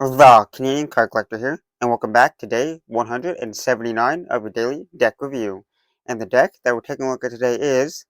The Canadian Card Collector here, and welcome back to day 179 of a daily deck review. And the deck that we're taking a look at today is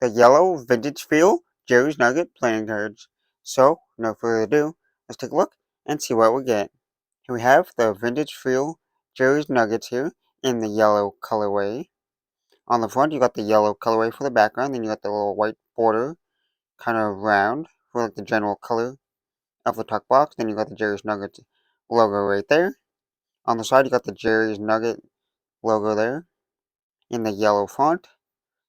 the yellow Vintage Feel Jerry's Nugget playing cards. So, no further ado, let's take a look and see what we get. Here we have the Vintage Feel Jerry's Nuggets here in the yellow colorway. On the front, you got the yellow colorway for the background, then you got the little white border kind of round for like the general color of the tuck box. Then you got the Jerry's Nuggets logo right there. On the side, you got the Jerry's Nugget logo there in the yellow font.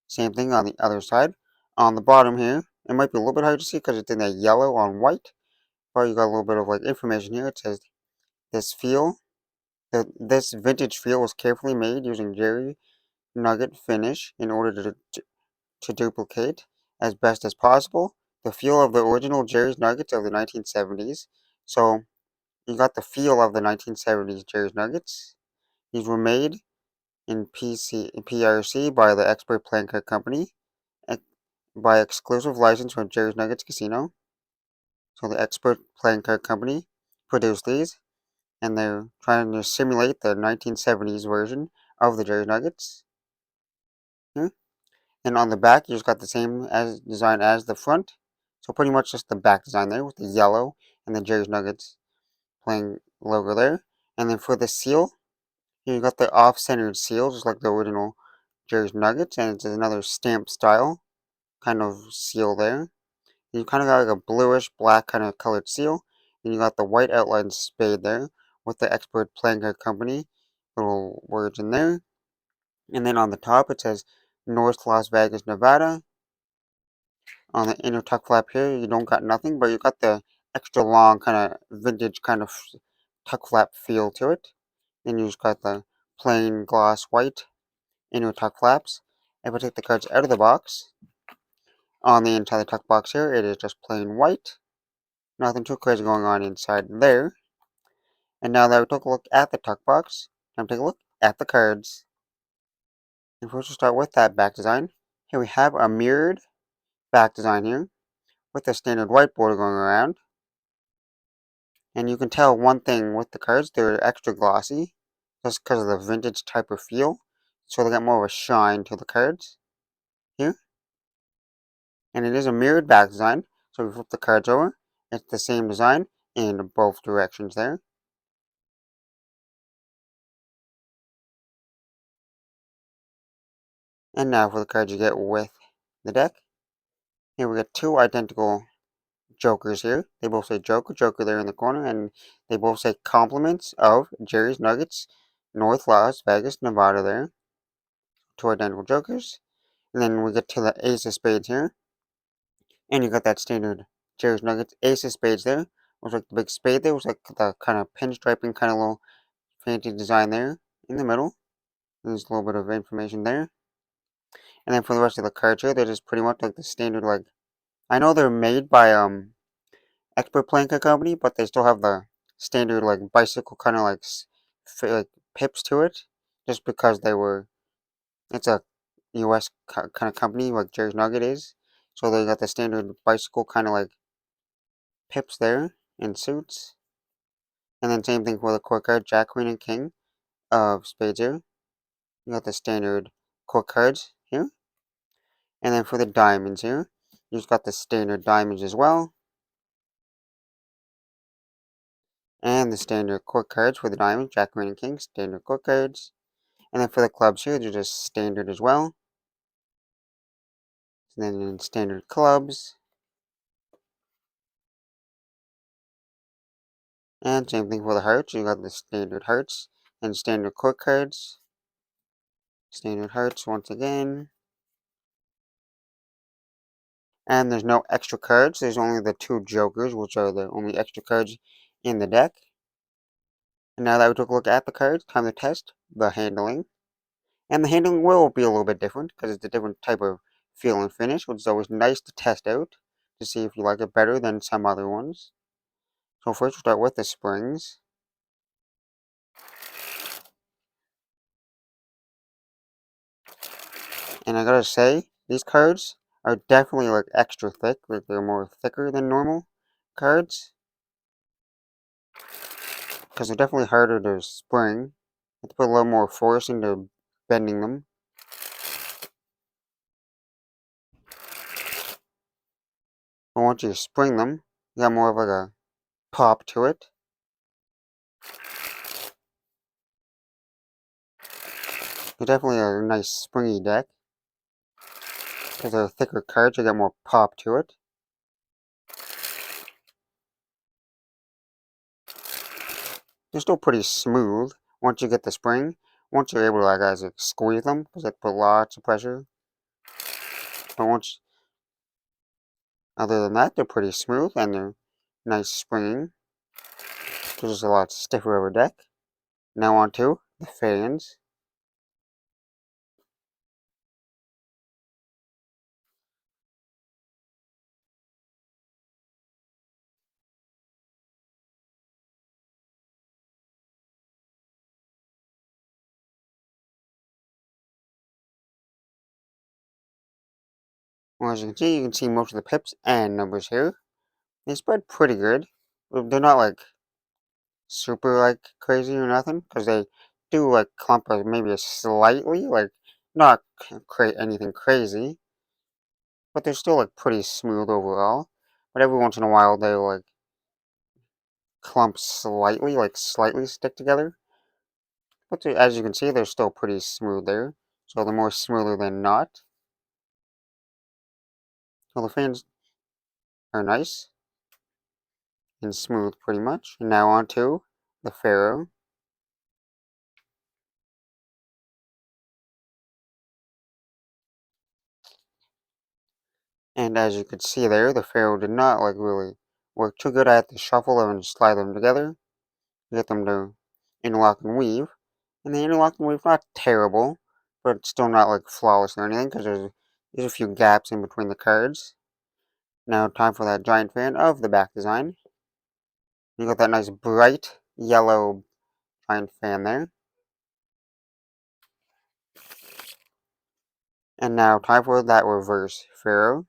Same thing on the other side. On the bottom here, it might be a little bit hard to see because it's in the yellow on white, but you got a little bit of like information here. It says this vintage feel was carefully made using Jerry Nugget finish in order to duplicate as best as possible the feel of the original Jerry's Nuggets of the 1970s. So you got the feel of the 1970s Jerry's Nuggets. These were made in PRC by the Expert Playing Card Company by exclusive license from Jerry's Nuggets Casino. So the Expert Playing Card Company produced these, and they're trying to simulate the 1970s version of the Jerry's Nuggets. Here. And on the back, you just got the same design as the front. So pretty much just the back design there with the yellow and the Jerry's Nuggets playing logo there. And then for the seal, you got the off-centered seal, just like the original Jerry's Nuggets, and it's another stamp style kind of seal there. And you kind of got like a bluish black kind of colored seal. And you got the white outline spade there with the Expert Playing Card Company little words in there. And then on the top it says North Las Vegas, Nevada. On the inner tuck flap here, you don't got nothing, but you got the extra long kind of vintage kind of tuck flap feel to it. Then you just got the plain gloss white inner tuck flaps. If I take the cards out of the box, on the inside of the tuck box here, it is just plain white. Nothing too crazy going on inside there. And now that we took a look at the tuck box, time to take a look at the cards. And first we'll start with that back design. Here we have a mirrored back design here with a standard white border going around. And you can tell one thing with the cards, they're extra glossy just because of the vintage type of feel. So they got more of a shine to the cards here. And it is a mirrored back design. So if we flip the cards over, it's the same design in both directions there. And now for the cards you get with the deck. Here we got two identical jokers here. They both say Joker, Joker there in the corner, and they both say compliments of Jerry's Nuggets, North Las Vegas, Nevada there. Two identical jokers. And then we get to the Ace of Spades here. And you got that standard Jerry's Nuggets Ace of Spades there. It was like the big spade there. It was like the kind of pinstriping kind of little fancy design there in the middle. There's a little bit of information there. And then for the rest of the cards here, they're just pretty much like the standard, like, I know they're made by Expert Playing Card Company, but they still have the standard like bicycle kind of like pips to it, just because it's a U.S. kind of company like Jerry's Nugget is, so they got the standard bicycle kind of like pips there in suits. And then same thing for the court card, Jack, Queen, and King of Spades here. You got the standard court cards here. And then for the diamonds here, you just got the standard diamonds as well. And the standard court cards for the diamonds, Jack, Queen, and King, standard court cards. And then for the clubs here, they're just standard as well. And then in standard clubs. And same thing for the hearts, you got the standard hearts and standard court cards. Standard hearts once again. And there's no extra cards. There's only the two jokers, which are the only extra cards in the deck. And now that we took a look at the cards, time to test the handling. And the handling will be a little bit different because it's a different type of feel and finish, which is always nice to test out to see if you like it better than some other ones. So first we'll start with the springs. And I gotta say, these cards are definitely like extra thick, like they're more thicker than normal cards. because they're definitely harder to spring. You have to put a little more force into bending them. But once you spring them, you got more of like a pop to it. They're definitely a nice springy deck. Because they're thicker cards, you get more pop to it. They're still pretty smooth once you get the spring. Once you're able to like squeeze them, because you have to put lots of pressure. But once, other than that, they're pretty smooth and they're nice springing. They're just a lot stiffer of a deck. Now on to the fans. Well, as you can see most of the pips and numbers here. They spread pretty good. They're not like super like crazy or nothing, because they do like clump maybe a slightly, like not create anything crazy, but they're still like pretty smooth overall. But every once in a while they like clump slightly, like slightly stick together. But as you can see, they're still pretty smooth there. So they're more smoother than not. So the fans are nice and smooth pretty much. And now on to the Pharaoh. And as you could see there, the Pharaoh did not like really work too good. I had to shuffle them and slide them together, get them to interlock and weave. And the interlock and weave not terrible, but it's still not like flawless or anything, because there's a few gaps in between the cards. Now time for that giant fan of the back design. You got that nice bright yellow giant fan there. And now time for that reverse Pharaoh.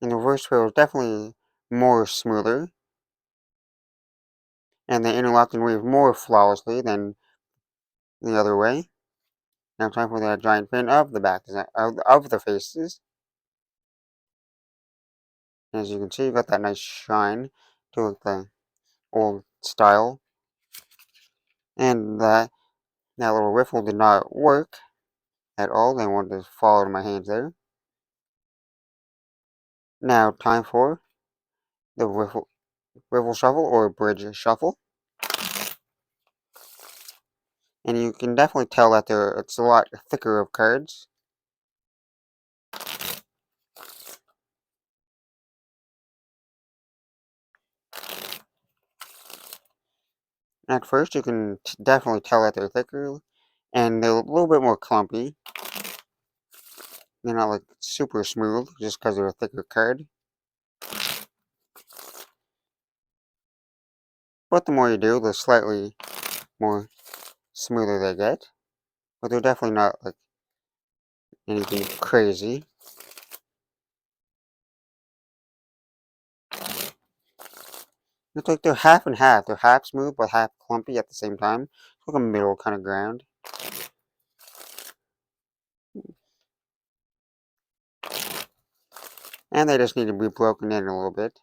And the reverse Pharaoh is definitely more smoother, and they interlock and weave more flawlessly than the other way. Now time for that giant fin of the back design of the faces. And as you can see, you got that nice shine to look the old style. And that little riffle did not work at all. They wanted to fall out of my hands there. Now time for the riffle shuffle or bridge shuffle. And you can definitely tell that it's a lot thicker of cards. At first, you can definitely tell that they're thicker, and they're a little bit more clumpy. They're not like super smooth just because they're a thicker card. But the more you do, the slightly more smoother they get. But they're definitely not like anything crazy. It's like they're half and half. They're half smooth but half clumpy at the same time. It's like a middle kind of ground. And they just need to be broken in a little bit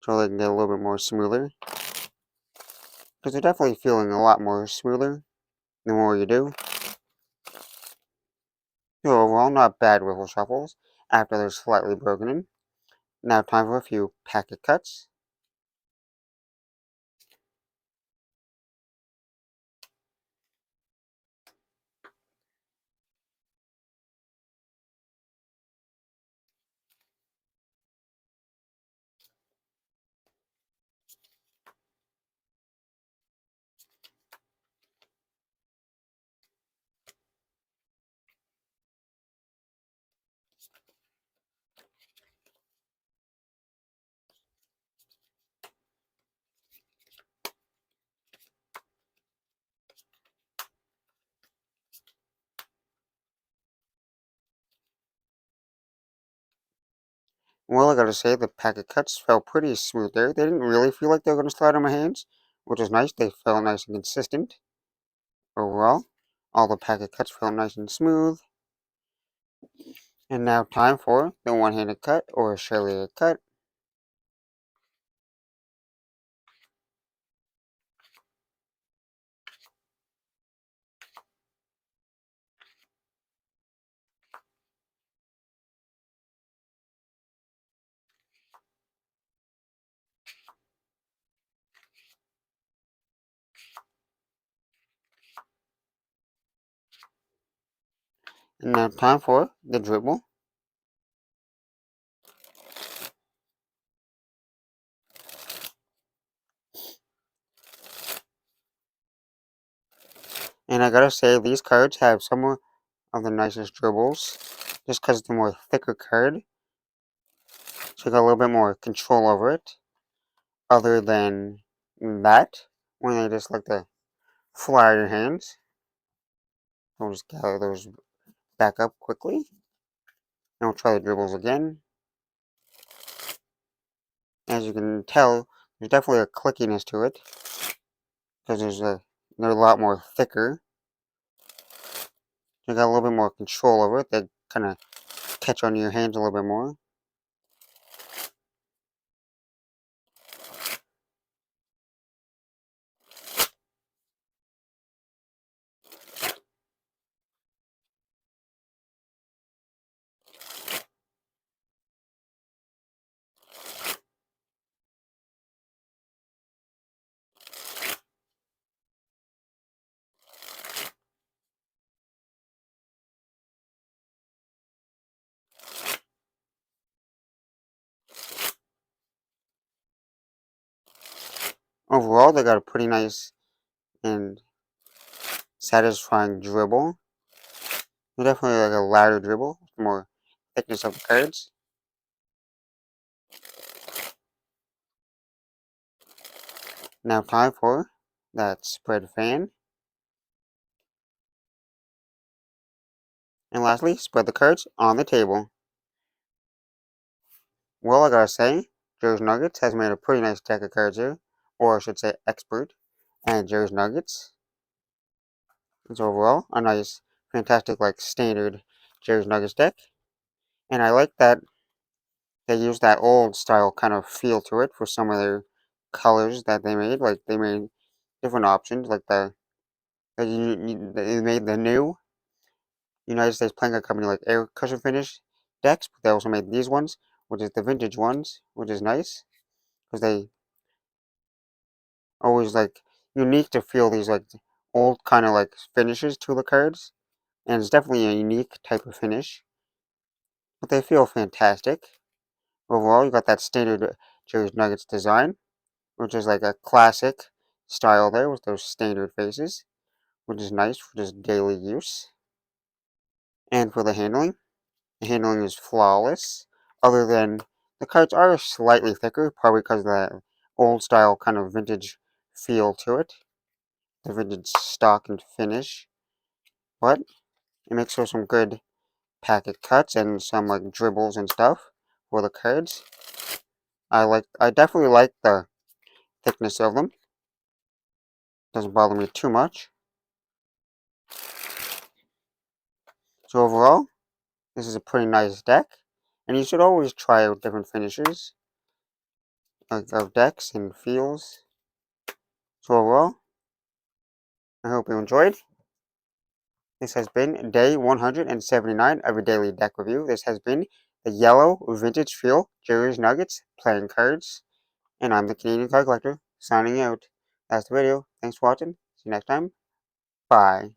so they can get a little bit more smoother. Because they're definitely feeling a lot more smoother the more you do. So overall, not bad riffle shuffles after they're slightly broken in. Now time for a few packet cuts. Well, I gotta say, the packet cuts felt pretty smooth there. They didn't really feel like they were gonna slide on my hands, which is nice. They felt nice and consistent. Overall, all the packet cuts felt nice and smooth. And now time for the one-handed cut or a serrated cut. And now time for the dribble. And I gotta say, these cards have some of the nicest dribbles, just because it's a more thicker card. So you got a little bit more control over it, other than that, when they just like to fly your hands. We'll just gather those back up quickly. And we'll try the dribbles again. As you can tell, there's definitely a clickiness to it, because they're a lot more thicker. You got a little bit more control over it. They kind of catch on your hands a little bit more. Overall, they got a pretty nice and satisfying dribble. They're definitely like a lighter dribble, more thickness of the cards. Now time for that spread fan. And lastly, spread the cards on the table. Well, I gotta say, Jerry's Nuggets has made a pretty nice deck of cards here, or I should say expert, and Jerry's Nuggets. It's overall a nice, fantastic, like standard Jerry's Nuggets deck. And I like that they use that old style kind of feel to it for some of their colors that they made. Like they made different options, like they made the new United States Playing Company like air cushion finish decks, but they also made these ones, which is the vintage ones, which is nice because they always like unique to feel these like old kind of like finishes to the cards, and it's definitely a unique type of finish, but they feel fantastic. Overall, you got that standard Jerry's Nuggets design, which is like a classic style there with those standard faces, which is nice for just daily use. And for the handling is flawless, other than the cards are slightly thicker, probably because of that old style kind of vintage feel to it, the vintage stock and finish. But it makes for some good packet cuts and some like dribbles and stuff for the cards. I definitely like the thickness of them. Doesn't bother me too much. So overall, this is a pretty nice deck, and you should always try out different finishes of decks and feels. So overall, I hope you enjoyed. This has been day 179 of a daily deck review. This has been the yellow Vintage Feel Jerry's Nuggets playing cards, and I'm the Canadian Card Collector signing out. That's the video. Thanks for watching. See you next time. Bye.